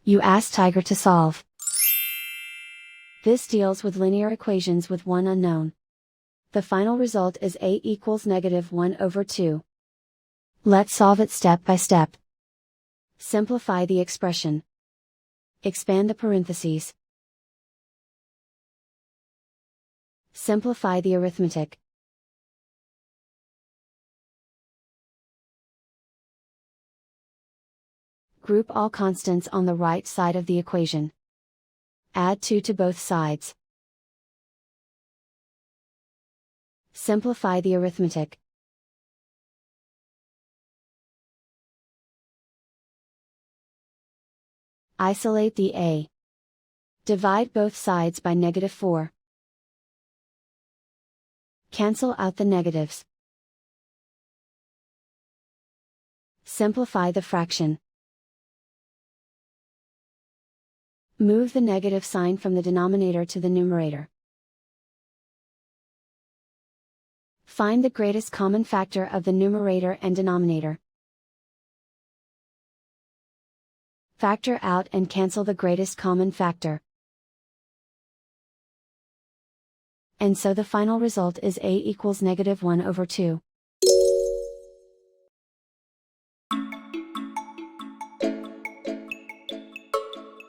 You ask Tiger to solve. This deals with linear equations with one unknown. The final result is a equals -1/2. Let's solve it step by step. Simplify the expression. Expand the parentheses. Simplify the arithmetic. Group all constants on the right side of the equation. Add 2 to both sides. Simplify the arithmetic. Isolate the a. Divide both sides by -4. Cancel out the negatives. Simplify the fraction. Move the negative sign from the denominator to the numerator. Find the greatest common factor of the numerator and denominator. Factor out and cancel the greatest common factor. And so the final result is a equals -1/2.